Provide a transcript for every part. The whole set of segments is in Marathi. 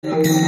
Thank you.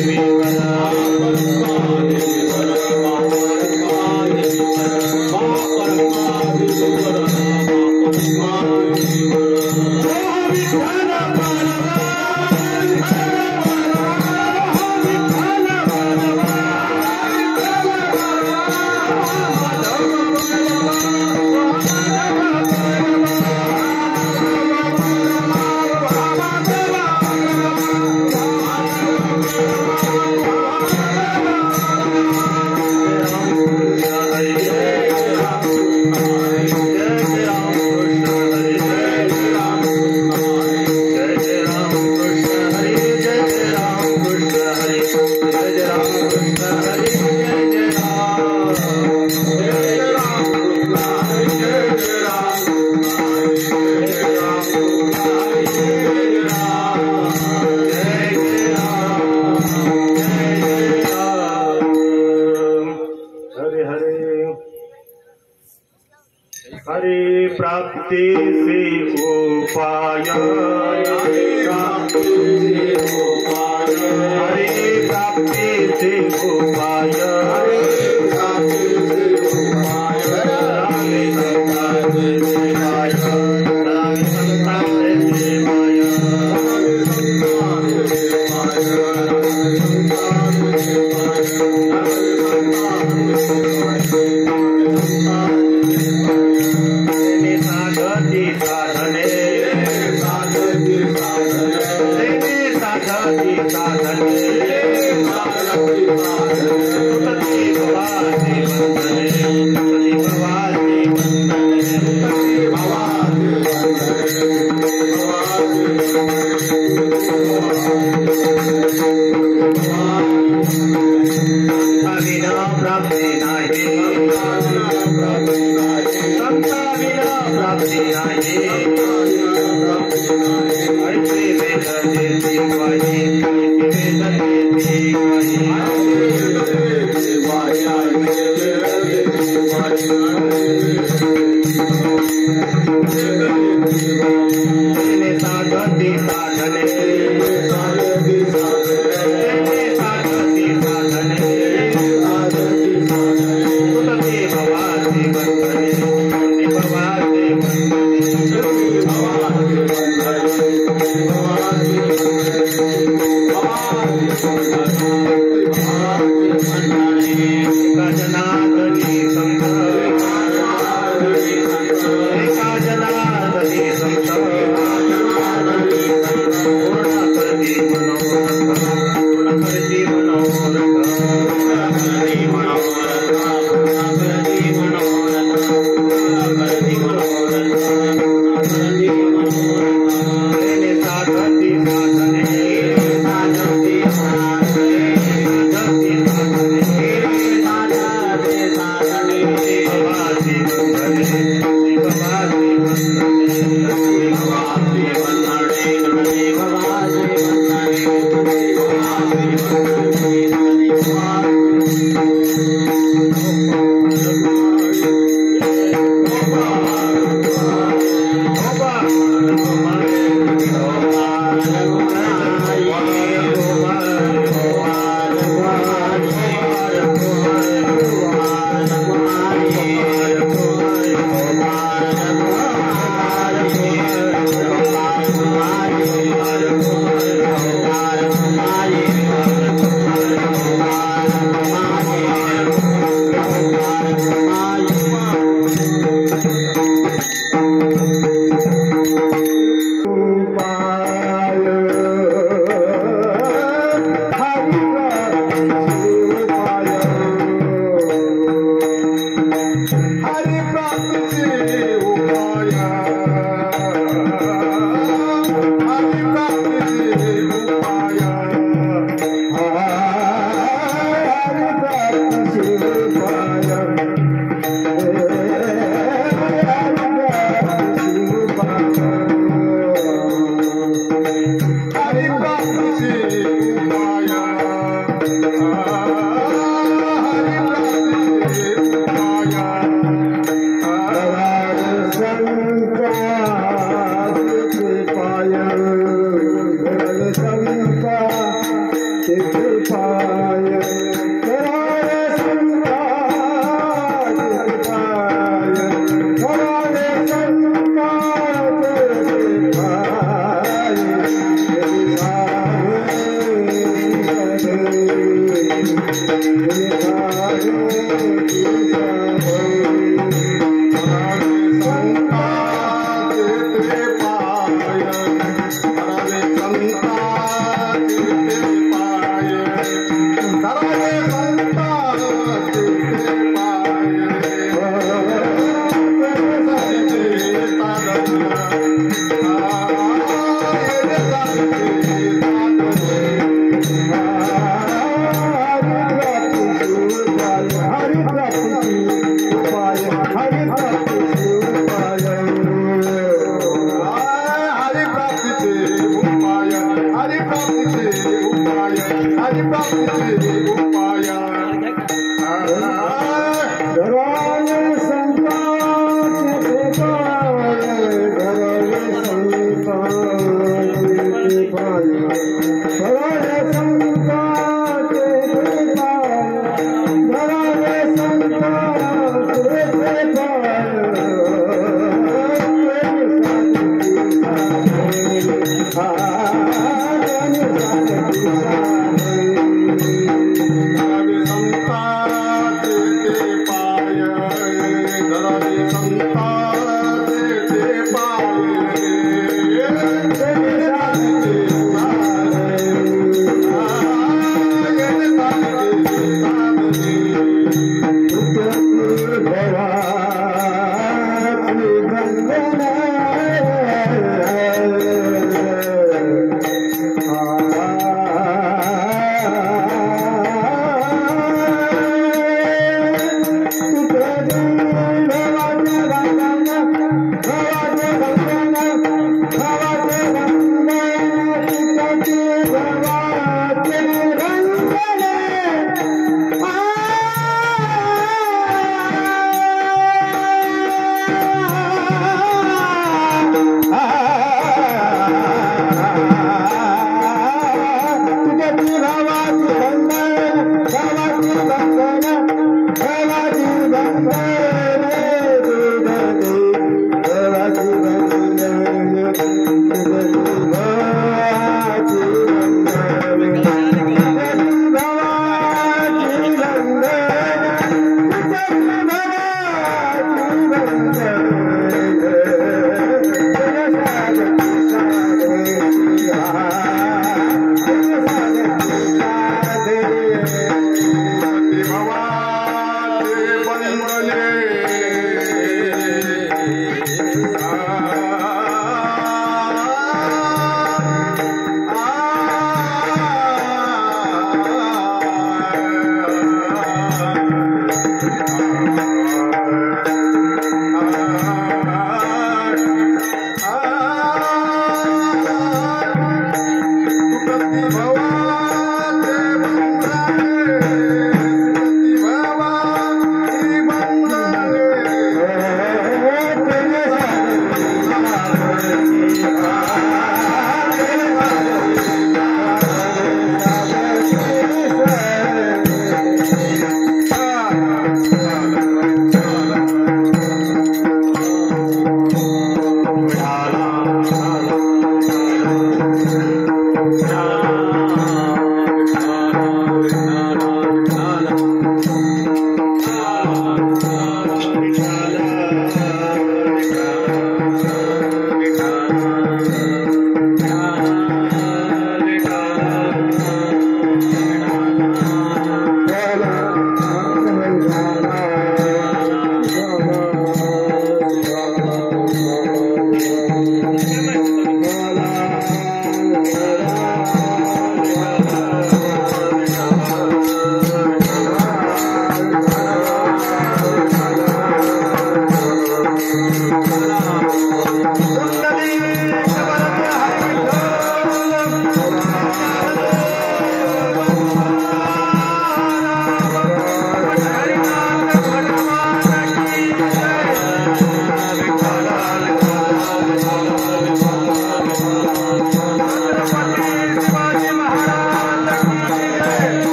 Krishna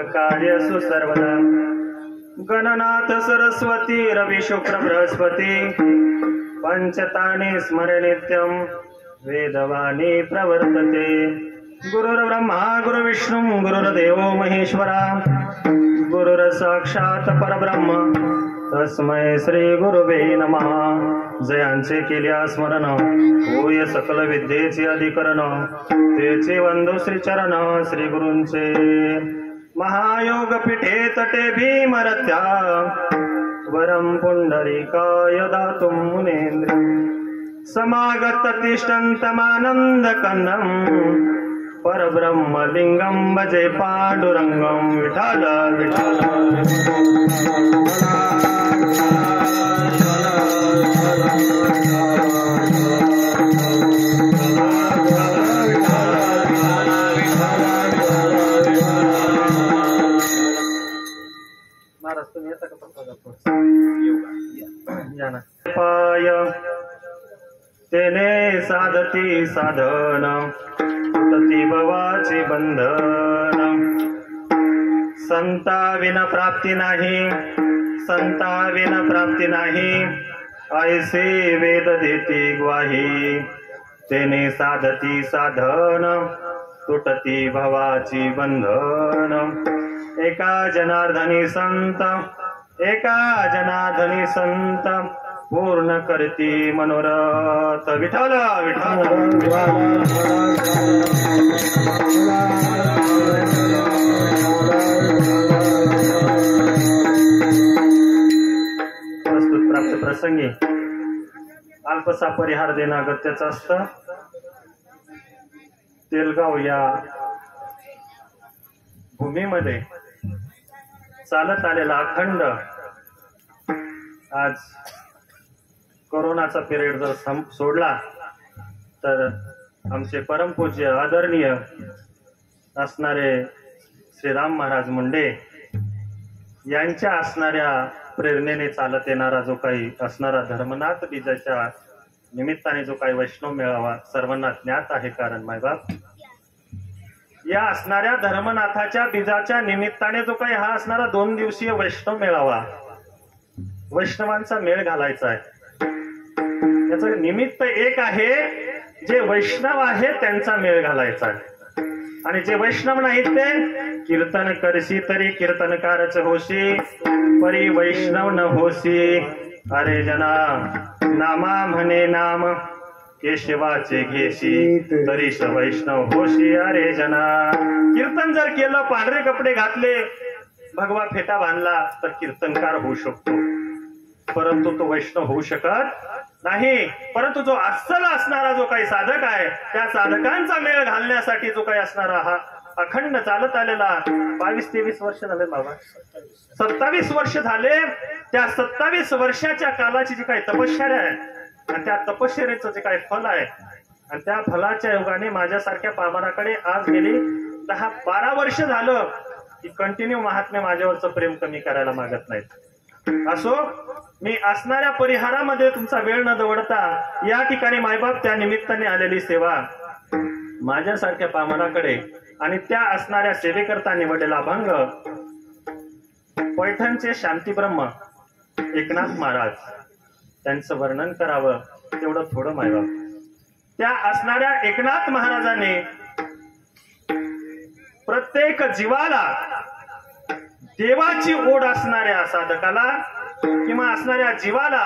कार्यसु सर्वदा गणनाथ सरस्वती रवि शुक्र बृहस्पति पंचतानि स्मरे नित्यं वेदवाणी प्रवर्तते गुरुर्ब्रह्मा गुरुर्विष्णु गुरुर्देवो महेश्वरा गुरुर्साक्षात् परब्रह्म तस्मै श्री गुरुवे नमः. जयांचे केल्या स्मरण होय सकल विद्येचे अधिकरण तेचे वंदो श्री चरण श्री गुरूंचे. महायोग पीठे तटे भीमरत्या वरम पुंडरीकाय दातुं मुनेन्द्र समागत तिष्ठन्तमानंद कंदम परब्रह्मलिंगम भजे पांडुरंगम. विठाल विठाल महाराज तुम्ही येता का पाय तेने साधती साधन तुटती भवाची बंधन. संता विना प्राप्ती नाही संता विना प्राप्ती नाही ऐसे वेद देती ग्वाही. तेने साधती साधन तुटती भवाची बंधन. एका जनार्दनी संत एका जनार्दनी संत पूर्ण करती मनोरथ. विठ्ठल विठ्ठल प्रस्तुत प्राप्त प्रसंगी अल्पसा परिहार देणं अगत्याचं असतं. तेलगाव या भूमीमध्ये चालत आलेला अखंड आज कोरोनाचा पिरियड जर सोडला तर आमचे परमपूज्य आदरणीय असणारे श्रीराम महाराज मुंडे यांच्या असणाऱ्या प्रेरणेने चालत येणारा जो काही असणारा धर्मनाथ बीजाच्या निमित्ताने जो काही वैष्णव मेळावा सर्वांना ज्ञात आहे. कारण मायबाप या असणाऱ्या धर्मनाथाच्या बीजाच्या निमित्ताने जो काही हा असणारा 2 दिवसीय वैष्णव मेळावा वैष्णवांचा मेळ घालायचा आहे. याचं निमित्त एक आहे, जे वैष्णव आहे त्यांचा मेळ घालायचा आहे. आणि जे वैष्णव नाहीत ते कीर्तन करशी तरी कीर्तनकारच होशी परी वैष्णव न होशी. अरे जना नामा म्हणे नाम केशवाचे घेशी तरीश वैष्णव होशी. अरे जना कीर्तन जर केलं पांढरे कपडे घातले भगवा फेटा बांधला तर कीर्तनकार होऊ शकतो, परंतु तो वैष्णव होऊ शकत नाही. परंतु जो अस्सल असणारा जो काही साधक आहे त्या साधकांचा मेळ घालण्यासाठी जो काही असणारा हा अखंड चालत आलेला 22-23 वर्ष झाले बाबा 27 वर्ष झाले. त्या 27 वर्षाच्या कालाची जी काही तपश्चर्या आहे आणि त्या तपश्चर्याचं जे काही फल आहे आणि त्या फलाच्या योगाने माझ्यासारख्या पामराकडे आज गेली 10-12 वर्ष झालं की कंटिन्यू महात्मे माझ्यावरचं प्रेम कमी करायला मागत नाहीत. असो मी असणाऱ्या परिहारामध्ये तुमचा वेळ न दवडता या ठिकाणी मायबाप त्या निमित्ताने आलेली सेवा माझ्यासारख्या पामराकडे आणि त्या असणाऱ्या सेवेकरता निवडलेला अभंग पैठणचे शांतीब्रह्म एकनाथ महाराज त्यांचं वर्णन करावं तेवढं थोडं मायबाप. त्या असणाऱ्या एकनाथ महाराजांनी प्रत्येक जीवाला देवाची ओढ असणाऱ्या साधकाला किंवा असणाऱ्या जीवाला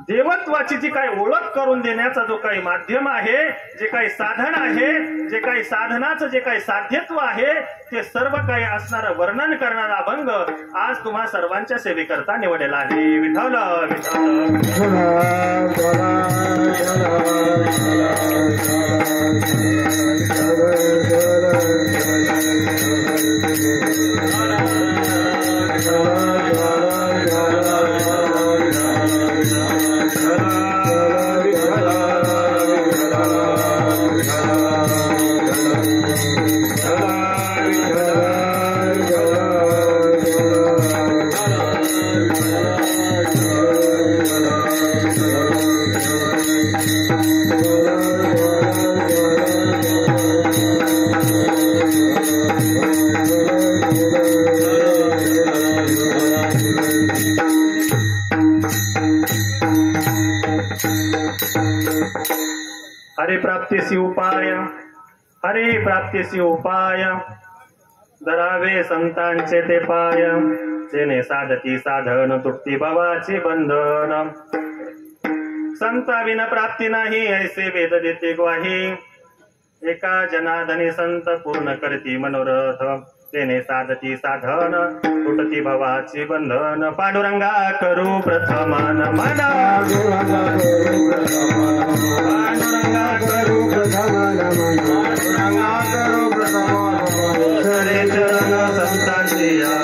देवत्वाची जी काही ओळख करून देण्याचा जो काही माध्यम आहे, जे काही साधन आहे, जे काही साधनाचं जे काही साध्यत्व आहे ते सर्व काही असणारं वर्णन करणारा अभंग आज तुम्हा सर्वांच्या सेवेकरता निवडलेला आहे. विठ्ठल विठ्ठल हरिप्राप्तीसी उपाय, हरिप्राप्तीसी उपाय, धरावे संतांचे ते पाय, जेणे साधती साधन तुटती भवाची बंधन. संता विना प्राप्ती नाही ऐसे वेद देते ग्वाही, एका जनार्दनी संत पूर्ण करती मनोरथ, तेने साधती साधन तुटती भवाची बंधन. पांडुरंगा करू प्रथम नमन, पांडुरंगा करू प्रथम नमन, पांडुरंगा करू प्रथम नमन. सरे चरण संतांची या,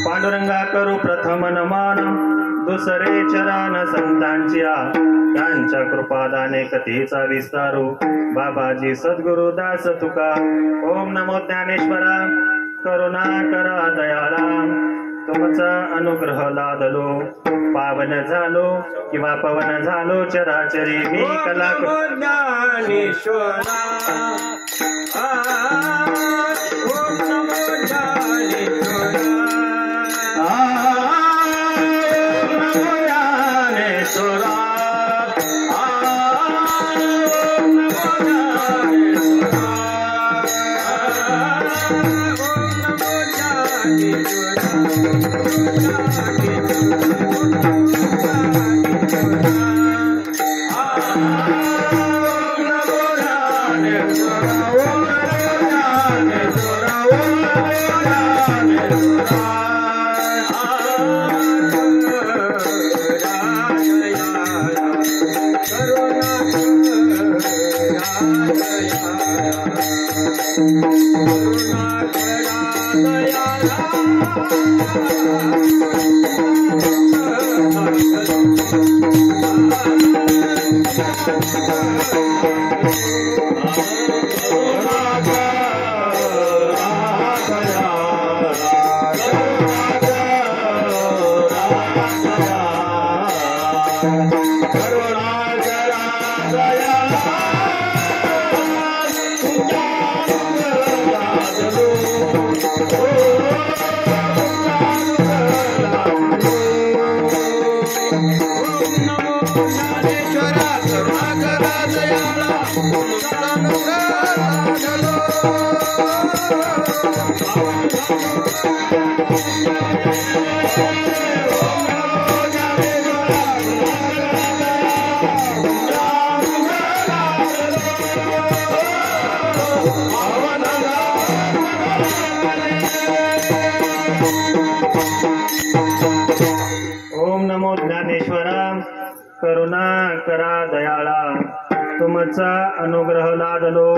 पांडुरंगा करू प्रथम नमन, दुसरे चरण संतांची आ, त्यांच्या कृपादाने कथेचा विस्तारू. बाबाजी सद्गुरु दास तुका. ओम नमो ज्ञानेश्वरा, करुणा करा दयाळा, तुमचा अनुग्रह लादलो, पावन झालो किंवा पवन झालो चराचरी. मी कला ज्ञानेश्वरा, ओम नमो ज्ञानेश्वरा, करुणा करा दयाळा, तुमचा अनुग्रह लादलो,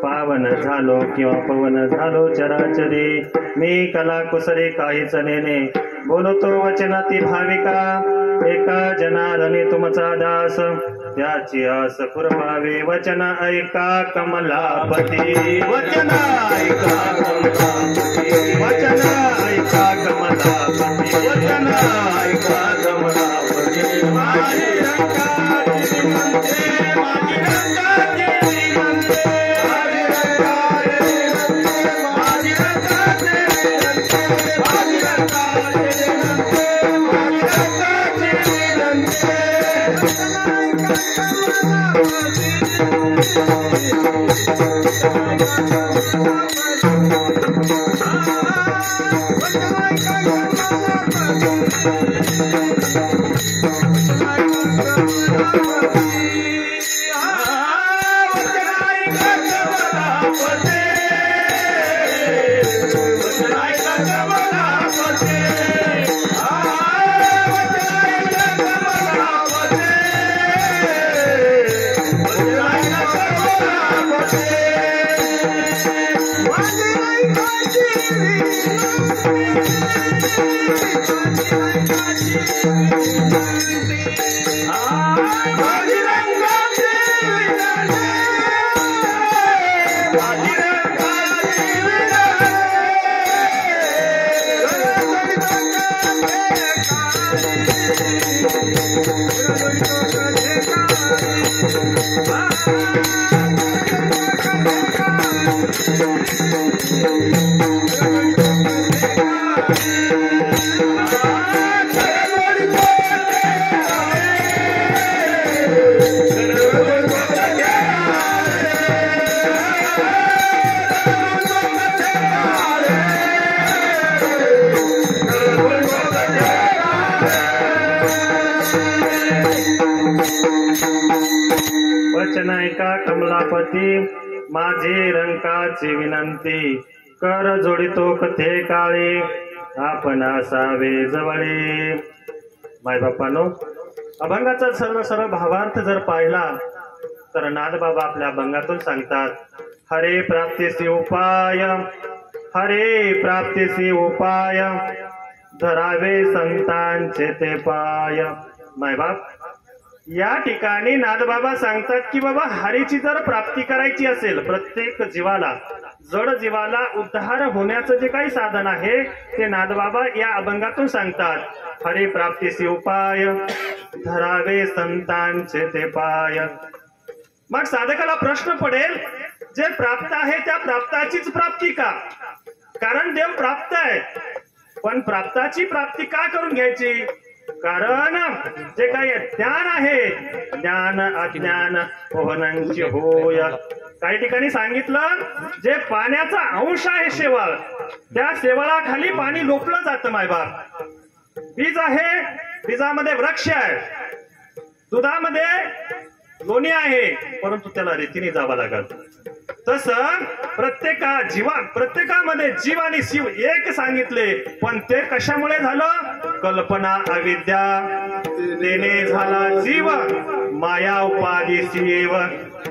पावन झालो किंवा पवन झालो चराचरी. मी कला कुसरी काहीच नेने, बोलतो वचनाती भाविका, एका जनार्दनी तुमचा दास, त्याची आस पुरवावे. वचन ऐका कमलापती, वचन ऐका कमलापती, वचन ऐका कमलापती, वचन ऐका कमलापती. माझी रंगाची म्हणते, माझी रंगाची म्हणते, माझी रंगाची म्हणते, माझी रंगाची म्हणते, माझी रंगाची म्हणते, माझी रंगाची वचन ऐका कमलापती माझी रंकाची विनंती कर जोडितो कथे काळे आपण असावे जवळे. मायबापांनो, अभंगाचा सर्व सर्व भावार्थ जर पाहिला तर नादबाबा आपल्या अभंगातून सांगतात, हरे प्राप्तीसी उपाय, हरे प्राप्तीसी उपाय, धरावे संतांचे ते पाय. मायबाप, या ठिकाणी नादबाबा सांगतात की बाबा हरीची जर प्राप्ती करायची असेल, प्रत्येक जीवाला, जड जीवाला उद्धार होण्याचं जे काही साधन आहे ते नादबाबा या अभंगातून सांगतात. हरी प्राप्तीसी उपाय, धरावे संतांचे ते पाय. मग साधकाला प्रश्न पडेल, जे प्राप्त आहे त्या प्राप्ताचीच प्राप्ती का? कारण देव प्राप्त आहे, पण प्राप्ताची प्राप्ती का करून घ्यायची? कारण जे काही ज्ञान आहे, ज्ञान अज्ञान पोहनांची होय. काही ठिकाणी सांगितलं, जे पाण्याचा अंश आहे शेवाळ, त्या शेवाळाखाली पाणी लोटलं जातं. मायबाप, बीज आहे, बीजामध्ये वृक्ष आहे, दुधामध्ये लोणी आहे, परंतु त्याला रीतीने जावं लागत. तसं प्रत्येकामध्ये जीव आणि शिव एक सांगितले, पण ते कशामुळे झालं? कल्पना अविद्या तेने झाला जीव, माया उपाधी शिव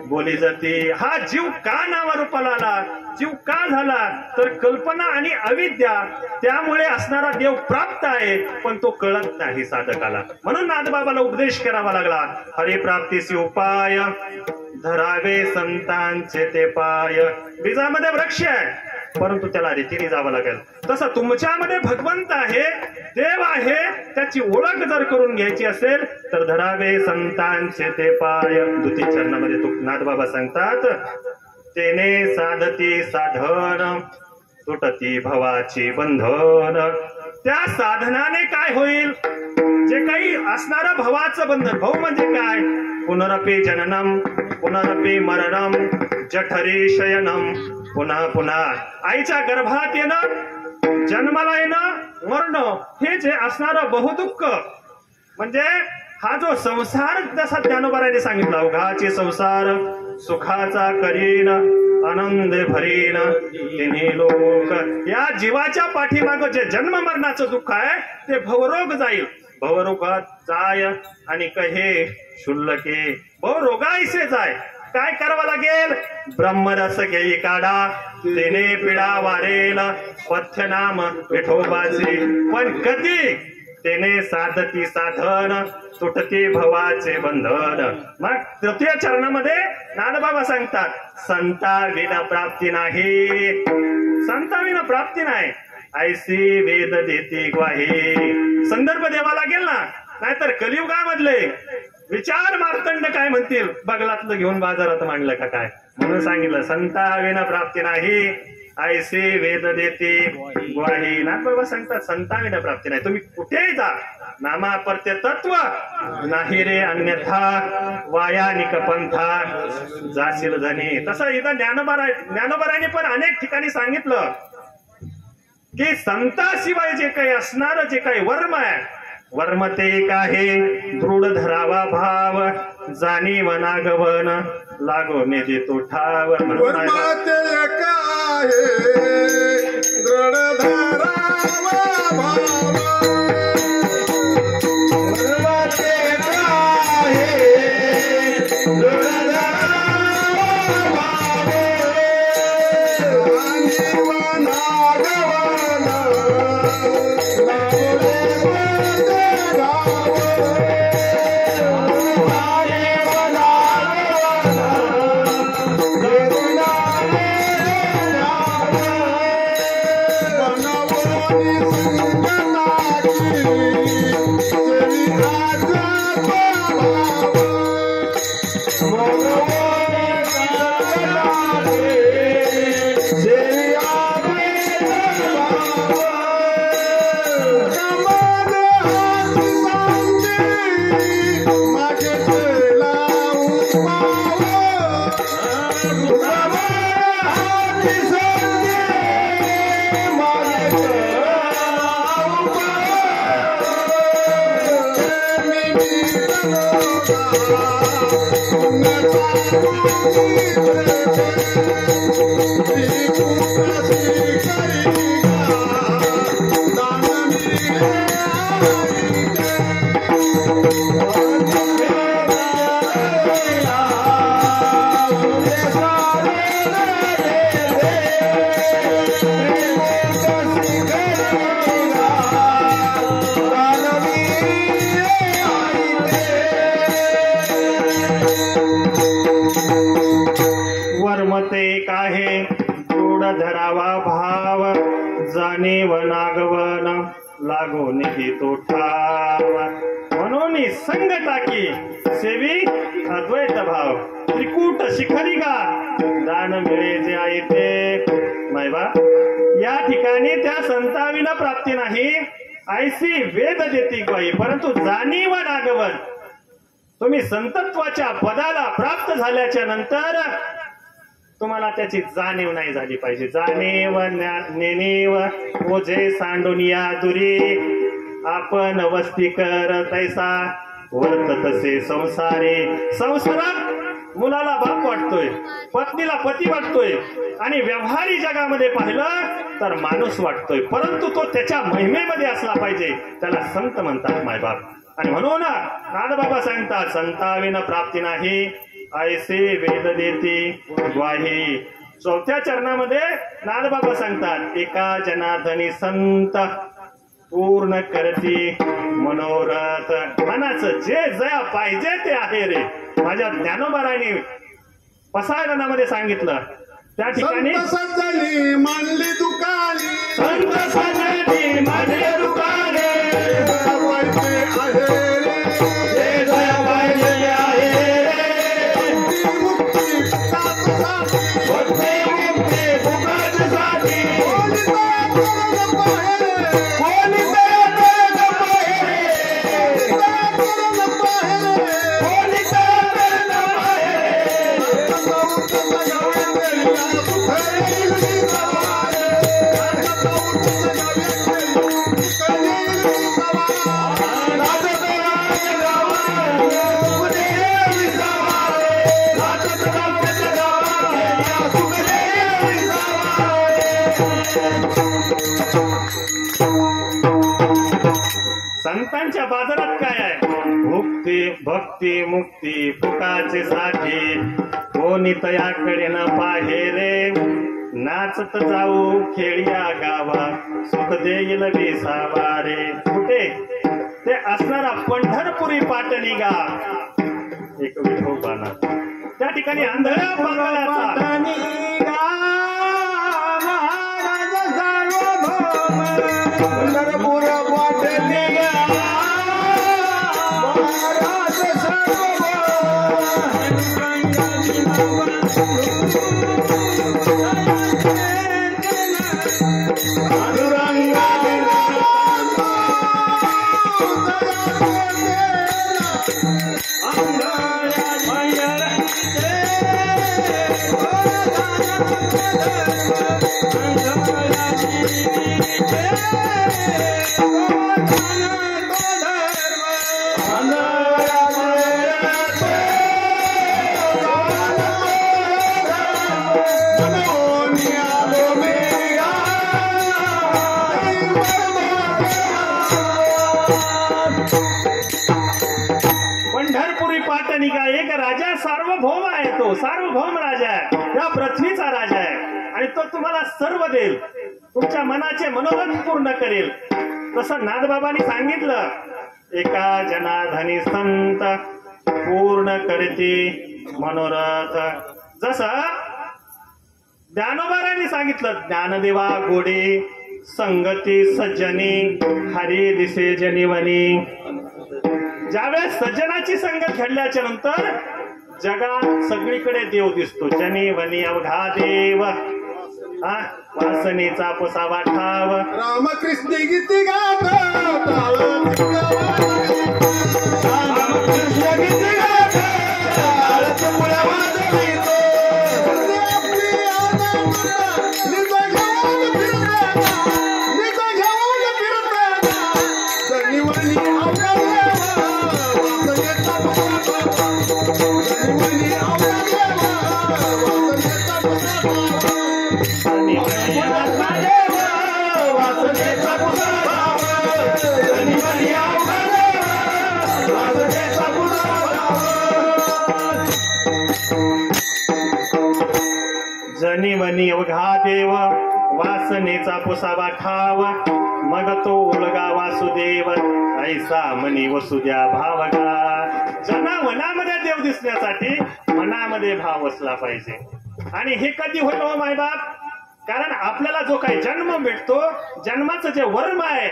बोली जाती. हा जीव का नावारूपाला आला? जीव का झाला? तर कल्पना आणि अविद्या, त्यामुळे असणारा देव प्राप्त आहे, पण तो कळत नाही साधकाला. म्हणून नादबाबाला उपदेश करावा लागला, हरी प्राप्तीसी उपाय, धरावे संतांचे ते पाय. बीजामध्ये वृक्ष आहे, परंतु त्याला रीतीने जावं लागेल. तसं तुमच्यामध्ये भगवंत आहे, देव आहे, त्याची ओळख जर करून घ्यायची असेल तर धरावे संतांचे ते पाय. द्वितीय चरणामध्ये नादबाबा सांगतात, तेने साधती साधन, तुटती भवाची बंधन. त्या साधनाने काय होईल? जे काही असणारं भवाचं बंधन, भाऊ म्हणजे काय? पुनरपी जननम पुनरपी मरणम जठरी शयनम. पुन्हा पुन्हा आईच्या गर्भात येणं, जन्माला येणं, मरणं, हे जे असणारं बहुदुःख, म्हणजे हा जो संसार, जसा ज्ञानोबाराने सांगितला, अवघाचे संसार सुखाचा करीन आनंद भरीन तिन्ही लोक. या जीवाच्या पाठीमाग जे जन्म मरणाचं दुःख आहे ते भवरोग जाईल, भवरोगात जाय आणि कहे शुल्लके भवरोगायसे जाय. काय करावं लागेल? ब्रह्मरस घेई काढा, तेने पिढा वारेल, पथ्य नाम विठोबाचे. पण कधी? तेने साधती साधन, तुटते भवाचे बंधन. मग तृतीय चरणामध्ये नादबाबा सांगतात, संताविना प्राप्ती नाही, संताविना प्राप्ती नाही, ऐसी वेद देते ग्वाही. संदर्भ द्यावा लागेल ना, नाहीतर कलियुगामधले विचार मार्तंड काय म्हणतील, बगलातलं घेऊन बाजारात मांडलं का काय? म्हणून सांगितलं, संताविना प्राप्ती नाही, ऐसे वेद देते ग्वाही. नादबाबा सांगतात, संताविना प्राप्ती नाही. तुम्ही कुठेही जा, नामापर्त्य तत्व नाही रे अन्यथा, वायानिक पंथा जाशील धनी. तसं इथं ज्ञानोबाराने पण अनेक ठिकाणी सांगितलं की संताशिवाय जे काही असणारं जे काही वर्म आहे, वर्म ते एक आहे, दृढ धरावा भाव, जाणीव नागवन लागो नेजे तो ठाव. वर्म ते एक आहे, दृढ धरावा भाव, वर्म ते एक आहे, दृढ धरावा भाव, जाणीव नागवन लागो नेजे वर्मते काहे गोड धरावा भाव जाणीव नागवन लागून घेतो ठाव म्हणून संग टाकी सेवी अद्वैत भाव त्रिकूट शिखरी गा दान मिळे जे आहे ते मायबा या ठिकाणी त्या संताविना प्राप्ती नाही ऐसी वेद देती ग्वाही परंतु जाणीव नागवन तुम्ही संतत्वाच्या पदाला प्राप्त झाल्याच्या नंतर तुम्हाला त्याची जाणीव नाही झाली पाहिजे जाणीव नेणीव ओझे सांडून या दुरी आपण वस्ती कर तैसा वर्त तसे संसारी संसारात मुलाला बाप वाटतोय पत्नीला पती वाटतोय आणि व्यवहारी जगामध्ये पाहिलं तर माणूस वाटतोय परंतु तो त्याच्या महिमेमध्ये असला पाहिजे त्याला संत म्हणतात मायबाप आणि म्हणून नादबाबा सांगतात संताविन प्राप्ती नाही ऐसे वेद देती ग्वाही चौथ्या चरणामध्ये नादबाबा सांगतात एका जनार्दनी संत पूर्ण करती मनोरथ मनाचं जे जया पाहिजे ते आहे रे माझ्या ज्ञानोबारांनी पसायदानामध्ये सांगितलं त्या ठिकाणी सज्जनी मानली दुकानी संत सजनी माझे दुकाने संतांच्या बाजारात काय आहे मुक्ती भक्ती मुक्ती फुकाचे साठी कोणी तयाकडे न पाहे रे नाचत जाऊ खेळ्या गावा सुख देईल विसावा रे कुठे ते असणारा पंढरपुरी पाटणी गा एक विठोबाना त्या ठिकाणी आंधळ्या बंगालाचा पंढरपुरी पाटणी का एक राजा सार्वभौम आहे तो सार्वभौम राजा आहे त्या पृथ्वीचा राजा आहे आणि तो तुम्हाला सर्व देईल तुमच्या मनाचे मनोरथ पूर्ण करेल तसं नादबाबांनी सांगितलं एका जनार्दनी संत पूर्ण करती मनोरथ जसं ज्ञानोबारांनी सांगितलं ज्ञानदेवा गोडे संगती सज्जनी हरी दिसे जनिवनी ज्यावेळेस सज्जनाची संगत घडल्याच्या नंतर जगात सगळीकडे देव दिसतो, जनी वनी अवघा देव, वासनेचा पुसावा ठाव. रामकृष्ण गीती गात रामकृष्ण गीती गात टाळापुळ्या वाजवीत. निज घेऊन फिरताना, निज घेऊन फिरताना जनिवनी अवघा देवा, वासनेचा पुसावा. जनिवनी अवघा देवा, वासनेचा पुसावा. जनी वनी अवघा देव, वासनेचा पुसावा ठाव. मग तो उलगा वासुदेव, ऐसा मनी वसुद्या भावगा. जना मनामध्ये देव दिसण्यासाठी मनामध्ये भाव असला पाहिजे. आणि हे कधी होतो मायबाप? कारण आपल्याला जो काही जन्म भेटतो, जन्माचं जे वर्म आहे,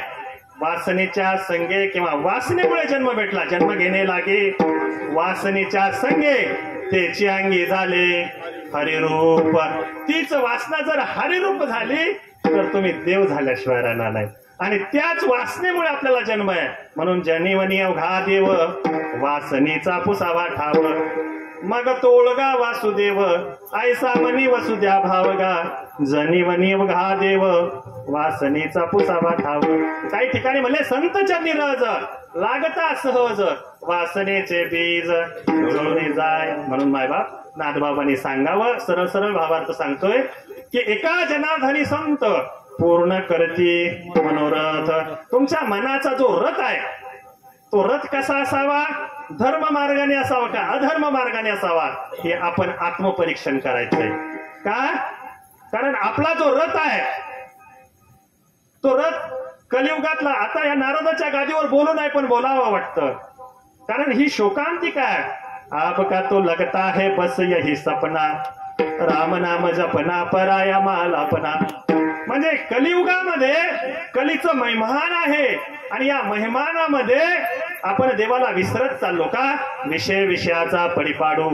वासनेच्या संगे किंवा वासनेमुळे जन्म भेटला. जन्म घेणे लागे वासनेच्या संगे, त्याची अंगी झाले हरिरूप. तीच वासना जर हरिरूप झाली तर तुम्ही देव झाल्याशिवाय राहणार नाही. आणि त्याच वासनेमुळे आपल्याला जन्म आहे. म्हणून जनिवनी अवघा देव, वासनेचा पुसावा ठाव. मग तो उलगा वासुदेव, ऐसा मनी वसुद्या भावगा. जनिवनी अवघा देव, वासनेचा पुसावा ठाव. काही ठिकाणी म्हणले संतच्या निरज, लागता सहज वासनेचे बीज जुळून जाय. म्हणून मायबाप नाथबाबांनी सांगावं, सरळ सरळ भावार्थ सांगतोय की एका जनार्दनी संत पूर्ण करती मनोरथ. तुमच्या मनाचा जो रथ आहे, तो रथ कसा असावा? धर्म मार्गाने असावा का अधर्म मार्गाने असावा, हे आपण आत्मपरीक्षण करायचंय. का? कारण आपला जो रथ आहे, तो रथ कलियुगातला, आता या नारदाच्या गादीवर बोलू नाही पण बोलावं वाटतं. कारण ही शोकांतिका आहे. आपका तो लगता है बस यही सपना, राम नाम जपना पराया मालापना. म्हणजे कलियुगामध्ये कलीचं महिमान आहे. आणि या महिमानामध्ये आपण देवाला विसरत चाललो का? विषय विषयाचा पडिपाडू,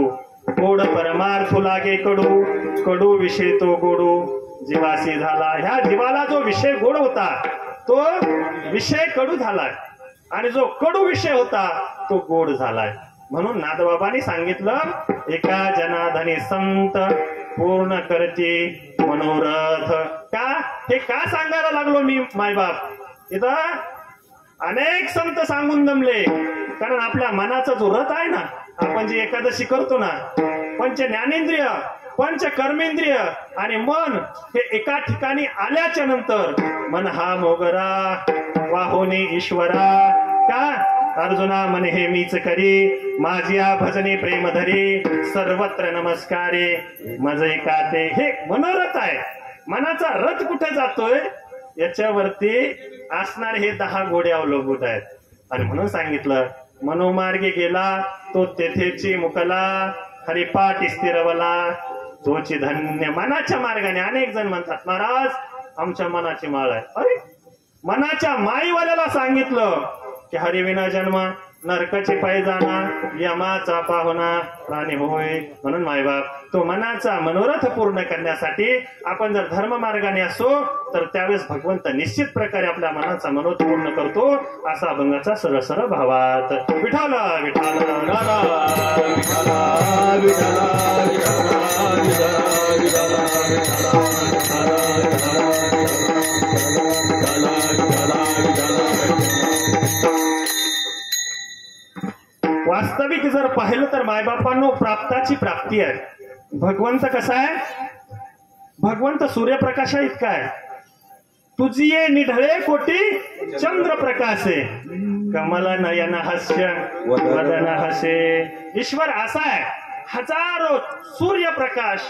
गोड परमार्थ लागे कडू, कडू विषय तो गोडू जीवासी झाला. ह्या जीवाला जो विषय गोड होता, तो विषय कडू झालाय. आणि जो कडू विषय होता, तो गोड झालाय. म्हणून नाथबाबांनी सांगितलं, एका जनार्दनी संत पूर्ण करती मनोरथ. का? हे का सांगायला लागलो मी मायबाप? इथं अनेक संत सांगून दमले. कारण आपल्या मनाचा जो रथ आहे ना, आपण जी एकादशी करतो ना, पंच ज्ञानेंद्रिय, पंच कर्मेंद्रिय आणि मन हे एका ठिकाणी आल्याच्या नंतर, मन हा मोगरा वाहोने ईश्वरा. का? अर्जुना मन हे मीच करी, माझ्या भजने प्रेम धरी, सर्वत्र नमस्कारे मज एकाते. हे मनोरथ आहे. मनाचा रथ कुठे जातोय याच्यावरती असणारे हे 10 घोडे अवलंबून आहेत. आणि म्हणून सांगितलं, मनोमार्गे गेला तो तेथेची मुकला, हरिपाठ स्थिरवला तोची धन्य. मनाच्या मार्गाने अनेक जण म्हणतात, महाराज आमच्या मनाची माळ आहे. अरे, मनाच्या माईवाल्याला सांगितलं की हरिविना जन्म, नरकाची पाय जाणा, यमाचा पाहुणा प्राणी होय. म्हणून मायबाप, तो मनाचा मनोरथ पूर्ण करण्यासाठी आपण जर धर्म मार्गाने असो तर त्यावेळेस भगवंत निश्चित प्रकारे आपल्या मनाचा मनोरथ पूर्ण करतो. असा अभंगाचा सरळ सरळ भावात. विठाल विठाल वास्तविक जर पाहिलं तर मायबापांनो, प्राप्ताची प्राप्ती आहे. भगवंत कसा आहे? भगवंत सूर्यप्रकाशा इतका आहे. तुझी ये निढळे कोटी चंद्र प्रकाशे, कमल नयन हास्य वदन हसे. ईश्वर असा आहे, हजारो सूर्यप्रकाश.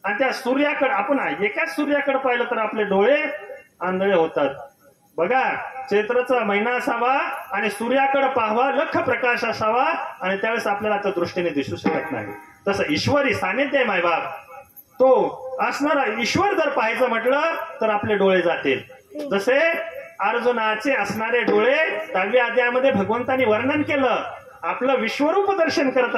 आणि त्या सूर्याकडे आपण एकाच सूर्याकडे पाहिलं तर आपले डोळे आंधळे होतात. बघा, चैत्राचा महिना असावा आणि सूर्याकडे पाहावा, लख प्रकाश असावा, आणि त्यावेळेस आपल्याला त्या दृष्टीने दिसू शकत नाही. तसं ईश्वरी सानिध्य आहे मायबाप. तो असणारा ईश्वर जर पाहायचं म्हटलं तर आपले डोळे जातील. जसे अर्जुनाचे असणारे डोळे 10व्या अध्यायामध्ये भगवंतांनी वर्णन केलं. आपलं विश्वरूप दर्शन करत